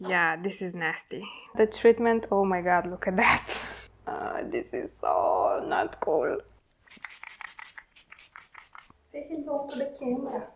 Yeah, this is nasty. The treatment, oh my god, look at that. This is so not cool. Say hello to the camera.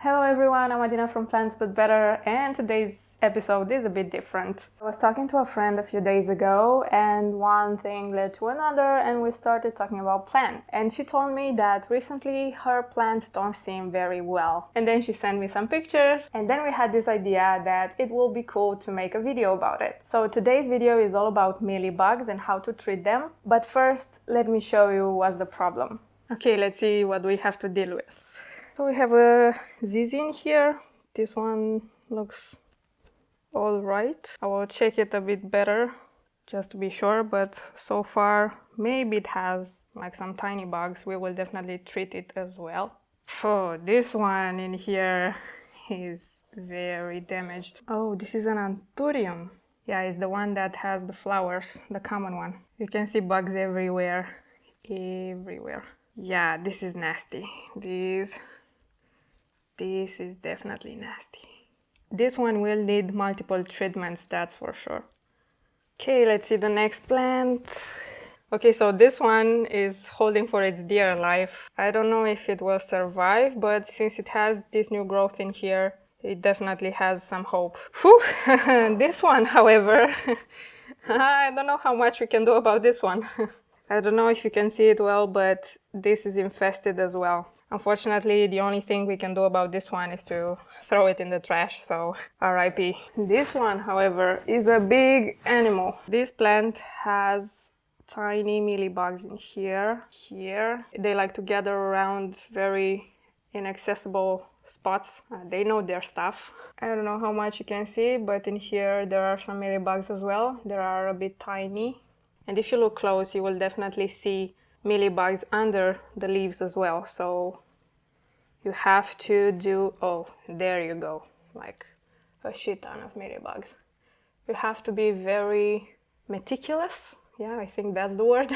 Hello everyone, I'm Adina from Plants But Better, and today's episode is a bit different. I was talking to a friend a few days ago, and one thing led to another, and we started talking about plants. And she told me that recently her plants don't seem very well. And then she sent me some pictures, and then we had this idea that it will be cool to make a video about it. So today's video is all about mealybugs and how to treat them. But first, let me show you what's the problem. Okay, let's see what we have to deal with. So we have a ZZ in here. This one looks all right. I will check it a bit better just to be sure, but so far maybe it has like some tiny bugs. We will definitely treat it as well. Oh, this one in here is very damaged. Oh, this is an anthurium. Yeah, it's the one that has the flowers, the common one. You can see bugs everywhere. Everywhere. Yeah, this is nasty. This is definitely nasty. This one will need multiple treatments, that's for sure. Okay, let's see the next plant. Okay, so this one is holding for its dear life. I don't know if it will survive, but since it has this new growth in here, it definitely has some hope. Whew! This one, however, I don't know how much we can do about this one. I don't know if you can see it well, but this is infested as well. Unfortunately, the only thing we can do about this one is to throw it in the trash, so RIP. This one, however, is a big animal. This plant has tiny mealybugs in here. They like to gather around very inaccessible spots. They know their stuff. I don't know how much you can see, but in here there are some mealybugs as well. They are a bit tiny. And if you look close, you will definitely see mealybugs under the leaves as well. So you have to do, oh, there you go, like a shit ton of mealybugs. You have to be very meticulous, yeah, I think that's the word,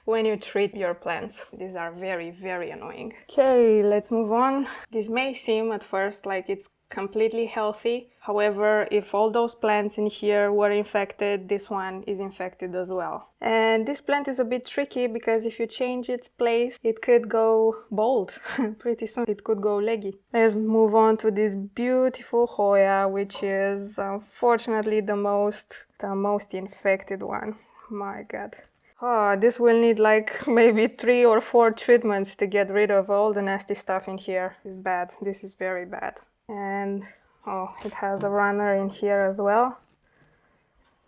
when you treat your plants. These are very, very annoying. Okay, let's move on. This may seem at first like it's completely healthy. However, if all those plants in here were infected, this one is infected as well. And this plant is a bit tricky because if you change its place, it could go bald pretty soon. It could go leggy. Let's move on to this beautiful Hoya, which is unfortunately the most infected one. My god. Oh, this will need like maybe 3 or 4 treatments to get rid of all the nasty stuff in here. It's bad. This is very bad. And oh, it has a runner in here as well.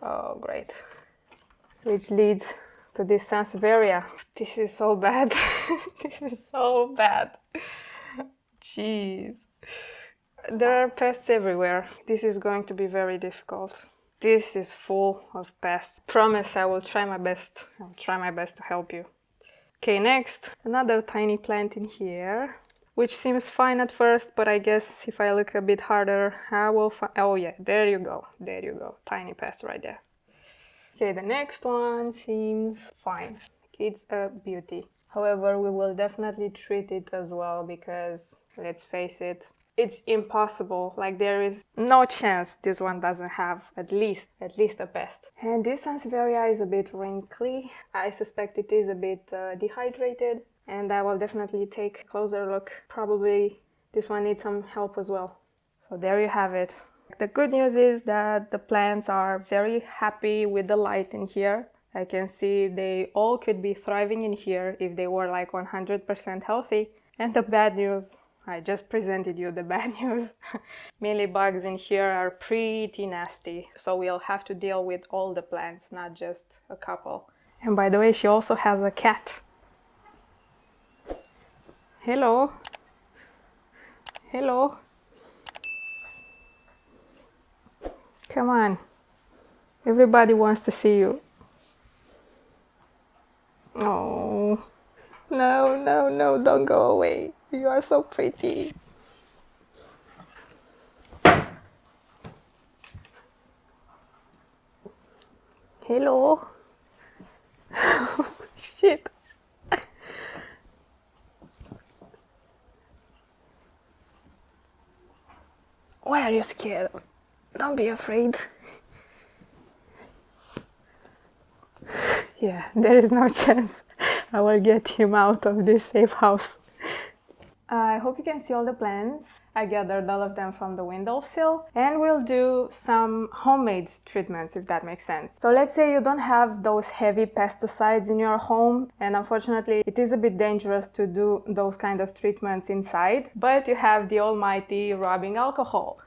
Oh, great. Which leads to this Sansevieria. This is so bad. This is so bad. Jeez. There are pests everywhere. This is going to be very difficult. This is full of pests. Promise I will try my best. I'll try my best to help you. Okay, next, another tiny plant in here, which seems fine at first, but I guess if I look a bit harder, I will find... Oh yeah, there you go. There you go. Tiny pest right there. Okay, the next one seems fine. It's a beauty. However, we will definitely treat it as well because, let's face it, it's impossible. Like, there is no chance this one doesn't have at least a pest. And this Sansevieria is a bit wrinkly. I suspect it is a bit dehydrated, and I will definitely take a closer look. Probably this one needs some help as well. So there you have it. The good news is that the plants are very happy with the light in here. I can see they all could be thriving in here if they were like 100% healthy. And the bad news, I just presented you the bad news. Mealybugs in here are pretty nasty, so we'll have to deal with all the plants, not just a couple. And by the way, she also has a cat. Hello. Hello. Come on. Everybody wants to see you. Oh. No, no, no, don't go away. You are so pretty. Hello. Shit. Why are you scared? Don't be afraid. Yeah, there is no chance I will get him out of this safe house. I hope you can see all the plants. I gathered all of them from the windowsill, and we'll do some homemade treatments, if that makes sense. So let's say you don't have those heavy pesticides in your home, and unfortunately it is a bit dangerous to do those kind of treatments inside, but you have the almighty rubbing alcohol.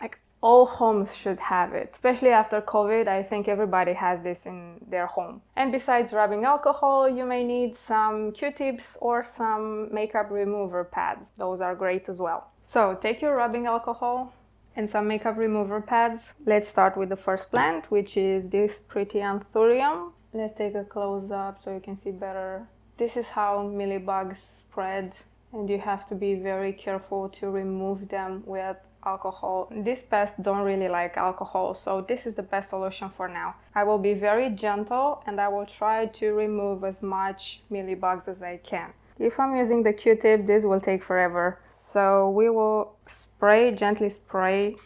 Like, all homes should have it, especially after COVID. I think everybody has this in their home. And besides rubbing alcohol, you may need some Q-tips or some makeup remover pads. Those are great as well. So take your rubbing alcohol and some makeup remover pads. Let's start with the first plant, which is this pretty anthurium. Let's take a close up so you can see better. This is how mealybugs spread, and you have to be very careful to remove them with alcohol. These pests don't really like alcohol, so this is the best solution for now. I will be very gentle and I will try to remove as much mealybugs as I can. If I'm using the Q-tip, this will take forever. So we will gently spray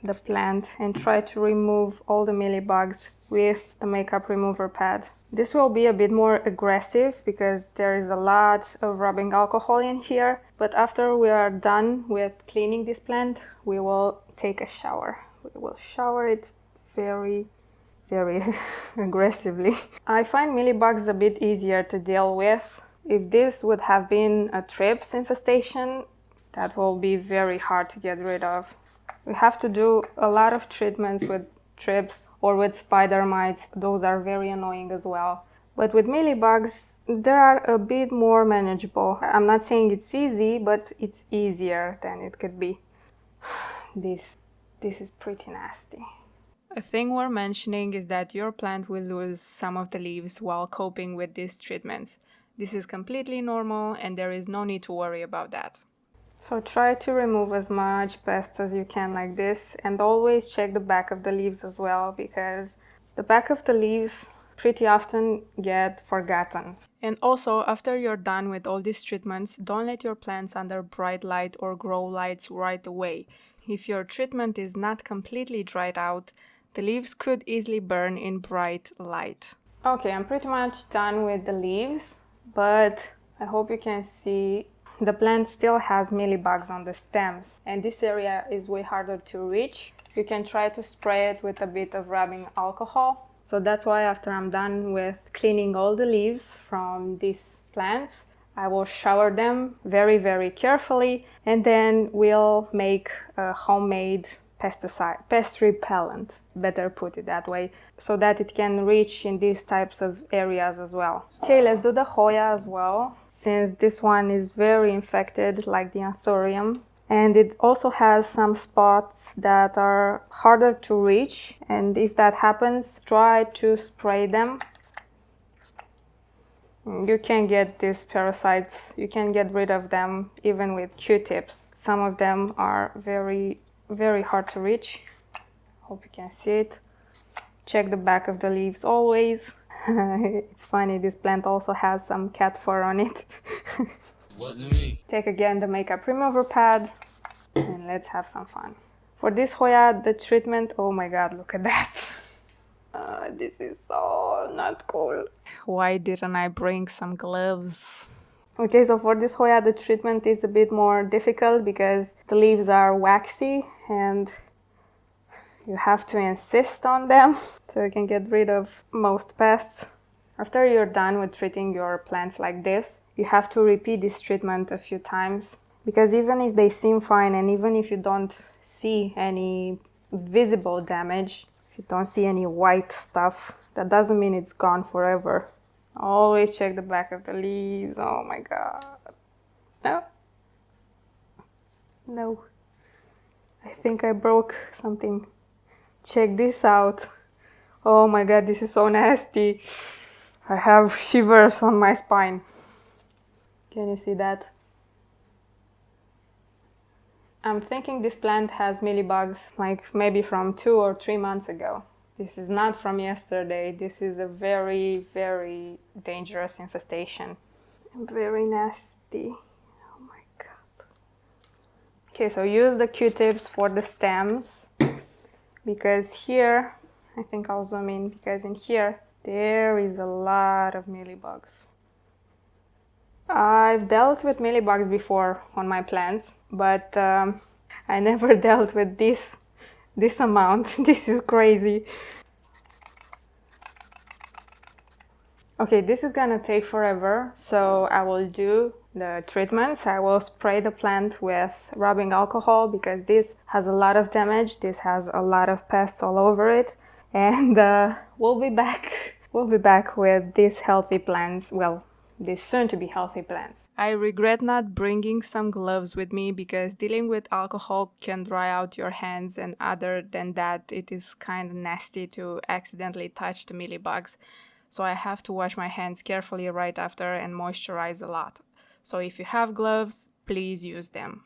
the plant and try to remove all the mealybugs with the makeup remover pad. This will be a bit more aggressive because there is a lot of rubbing alcohol in here, but after we are done with cleaning this plant, we will take a shower. We will shower it very aggressively. I find mealybugs a bit easier to deal with. If this would have been a thrips infestation, that will be very hard to get rid of. We have to do a lot of treatments with thrips or with spider mites. Those are very annoying as well. But with mealybugs, they are a bit more manageable. I'm not saying it's easy, but it's easier than it could be. This is pretty nasty. A thing we're mentioning is that your plant will lose some of the leaves while coping with these treatments. This is completely normal and there is no need to worry about that. So try to remove as much pests as you can like this, and always check the back of the leaves as well, because the back of the leaves pretty often get forgotten. And also, after you're done with all these treatments, don't let your plants under bright light or grow lights right away. If your treatment is not completely dried out, the leaves could easily burn in bright light. Okay, I'm pretty much done with the leaves, but I hope you can see the plant still has mealybugs on the stems, and this area is way harder to reach. You can try to spray it with a bit of rubbing alcohol. So that's why after I'm done with cleaning all the leaves from these plants, I will shower them very carefully, and then we'll make a homemade pest repellent, better put it that way, so that it can reach in these types of areas as well. Okay, let's do the Hoya as well, since this one is very infected like the anthurium, and it also has some spots that are harder to reach, and if that happens, try to spray them. You can get these parasites, you can get rid of them even with Q-tips. Some of them are very hard to reach. Hope you can see it. Check the back of the leaves always. It's funny, this plant also has some cat fur on it. Wasn't me. Take again the makeup remover pad and let's have some fun. For this Hoya, the treatment, oh my god, look at that. This is so not cool. Why didn't I bring some gloves? Okay, so for this Hoya, the treatment is a bit more difficult because the leaves are waxy and you have to insist on them so you can get rid of most pests. After you're done with treating your plants like this, you have to repeat this treatment a few times, because even if they seem fine and even if you don't see any visible damage, if you don't see any white stuff, that doesn't mean it's gone forever. Always check the back of the leaves. Oh my god. No. I think I broke something. Check this out. Oh my god, this is so nasty. I have shivers on my spine. Can you see that? I'm thinking this plant has mealybugs like maybe from 2 or 3 months ago. This is not from yesterday. This is a very dangerous infestation. Very nasty. Oh my god. Okay, so use the Q-tips for the stems because here, I think I'll zoom in, because in here there is a lot of mealybugs. I've dealt with mealybugs before on my plants, but I never dealt with this amount. This is crazy. Okay, this is gonna take forever, so I will do the treatments. I will spray the plant with rubbing alcohol because this has a lot of damage. This has a lot of pests all over it, and we'll be back. We'll be back with these healthy plants. Well, these soon to be healthy plants. I regret not bringing some gloves with me because dealing with alcohol can dry out your hands, and other than that, it is kind of nasty to accidentally touch the mealybugs. So I have to wash my hands carefully right after and moisturize a lot. So if you have gloves, please use them.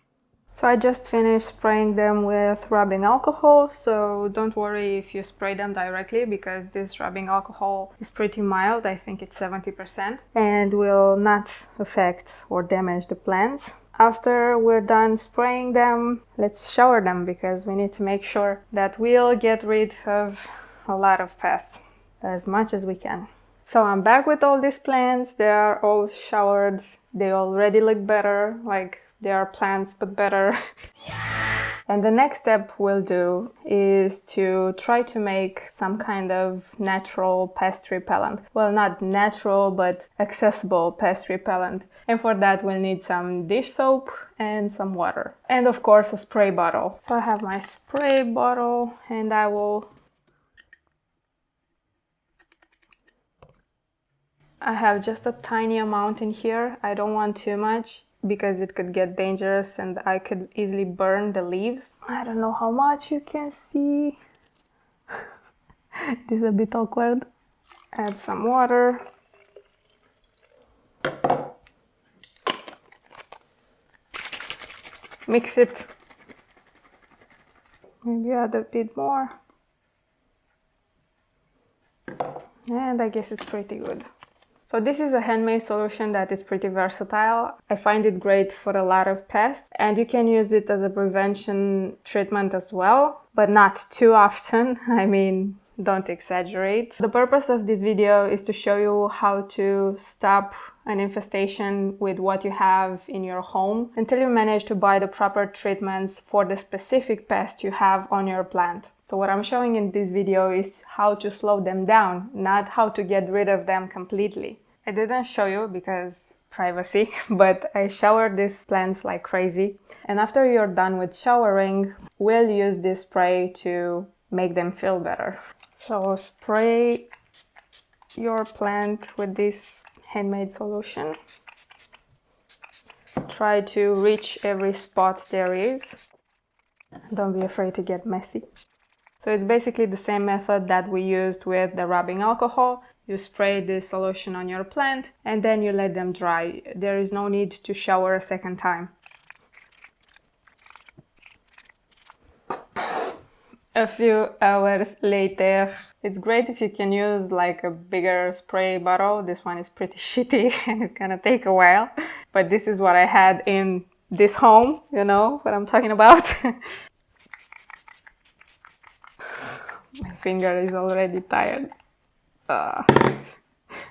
So I just finished spraying them with rubbing alcohol, so don't worry if you spray them directly because this rubbing alcohol is pretty mild. I think it's 70% and will not affect or damage the plants. After we're done spraying them, let's shower them because we need to make sure that we'll get rid of a lot of pests as much as we can. So I'm back with all these plants. They are all showered. They already look better, like they are plants but better. And the next step we'll do is to try to make some kind of natural pest repellent. Well, not natural, but accessible pest repellent. And for that we'll need some dish soap and some water. And of course a spray bottle. So I have my spray bottle and I have just a tiny amount in here. I don't want too much because it could get dangerous and I could easily burn the leaves. I don't know how much you can see. This is a bit awkward. Add some water. Mix it. Maybe add a bit more. And I guess it's pretty good. So this is a handmade solution that is pretty versatile. I find it great for a lot of pests and you can use it as a prevention treatment as well, but not too often. I mean, don't exaggerate. The purpose of this video is to show you how to stop an infestation with what you have in your home until you manage to buy the proper treatments for the specific pest you have on your plant. So what I'm showing in this video is how to slow them down, not how to get rid of them completely. I didn't show you because privacy, but I showered these plants like crazy. And after you're done with showering, we'll use this spray to make them feel better. So spray your plant with this handmade solution. Try to reach every spot there is. Don't be afraid to get messy. So it's basically the same method that we used with the rubbing alcohol. You spray this solution on your plant and then you let them dry. There is no need to shower a second time. A few hours later, it's great if you can use like a bigger spray bottle. This one is pretty shitty and it's gonna take a while. But this is what I had in this home, you know what I'm talking about. My finger is already tired. I'm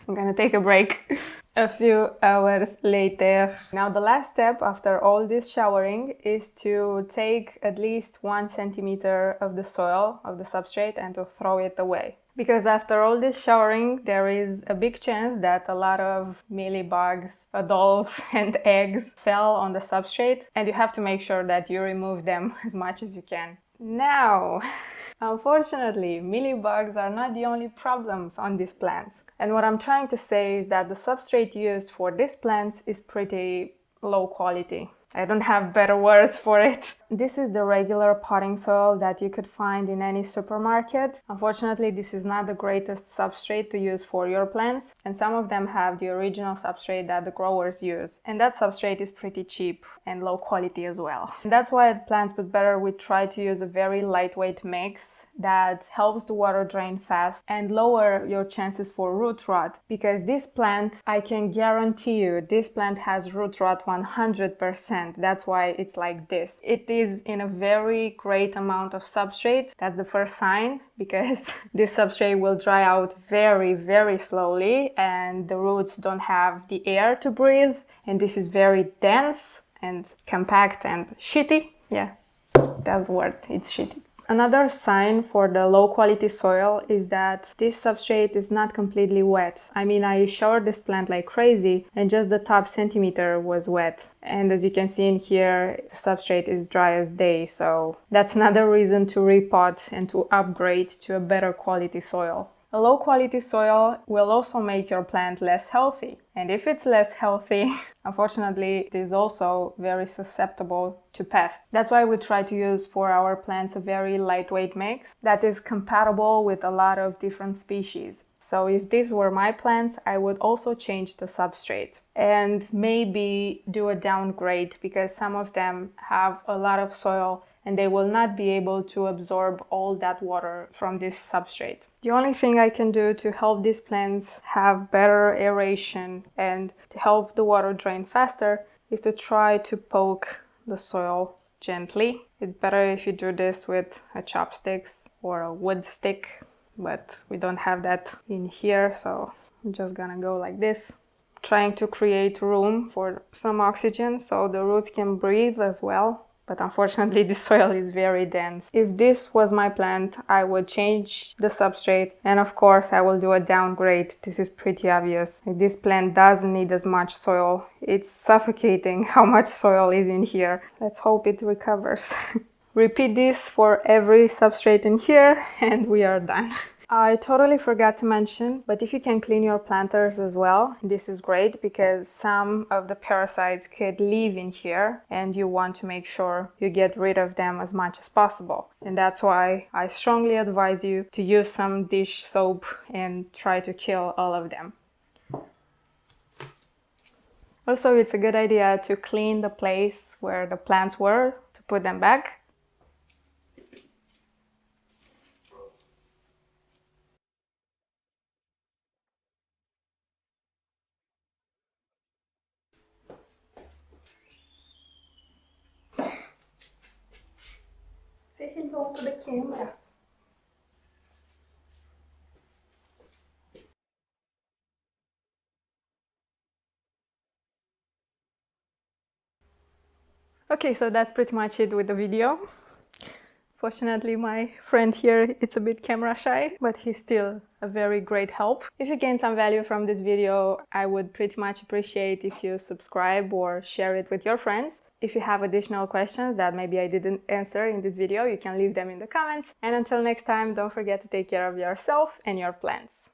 gonna take a break. A few hours later. Now the last step after all this showering is to take at least 1 centimeter of the soil, of the substrate, and to throw it away. Because after all this showering, there is a big chance that a lot of mealybugs, adults, and eggs fell on the substrate, and you have to make sure that you remove them as much as you can. Now, unfortunately, mealybugs are not the only problems on these plants. And what I'm trying to say is that the substrate used for these plants is pretty low quality. I don't have better words for it. This is the regular potting soil that you could find in any supermarket. Unfortunately, this is not the greatest substrate to use for your plants, and some of them have the original substrate that the growers use. And that substrate is pretty cheap and low quality as well. And that's why at Plants But Better we try to use a very lightweight mix that helps the water drain fast and lower your chances for root rot. Because this plant, I can guarantee you, this plant has root rot 100%. That's why it's like this. It is in a very great amount of substrate. That's the first sign, because this substrate will dry out very, very slowly and the roots don't have the air to breathe, and this is very dense and compact and shitty. Yeah, that's the word, it's shitty. Another sign for the low quality soil is that this substrate is not completely wet. I mean, I showered this plant like crazy and just the top centimeter was wet. And as you can see in here, the substrate is dry as day. So that's another reason to repot and to upgrade to a better quality soil. A low quality soil will also make your plant less healthy. And if it's less healthy, unfortunately, it is also very susceptible to pests. That's why we try to use for our plants a very lightweight mix that is compatible with a lot of different species. So if these were my plants, I would also change the substrate and maybe do a downgrade, because some of them have a lot of soil and they will not be able to absorb all that water from this substrate. The only thing I can do to help these plants have better aeration and to help the water drain faster is to try to poke the soil gently. It's better if you do this with a chopsticks or a wood stick, but we don't have that in here, so I'm just gonna go like this, trying to create room for some oxygen so the roots can breathe as well. But unfortunately, the soil is very dense. If this was my plant, I would change the substrate, and of course I will do a downgrade. This is pretty obvious. This plant doesn't need as much soil. It's suffocating how much soil is in here. Let's hope it recovers. Repeat this for every substrate in here and we are done. I totally forgot to mention, but if you can clean your planters as well, this is great, because some of the parasites could live in here and you want to make sure you get rid of them as much as possible. And that's why I strongly advise you to use some dish soap and try to kill all of them. Also, it's a good idea to clean the place where the plants were, to put them back. Say hello to the camera. Okay, so that's pretty much it with the video. Fortunately, my friend here is a bit camera shy, but he's still a very great help. If you gain some value from this video, I would pretty much appreciate if you subscribe or share it with your friends. If you have additional questions that maybe I didn't answer in this video, you can leave them in the comments. And until next time, don't forget to take care of yourself and your plants.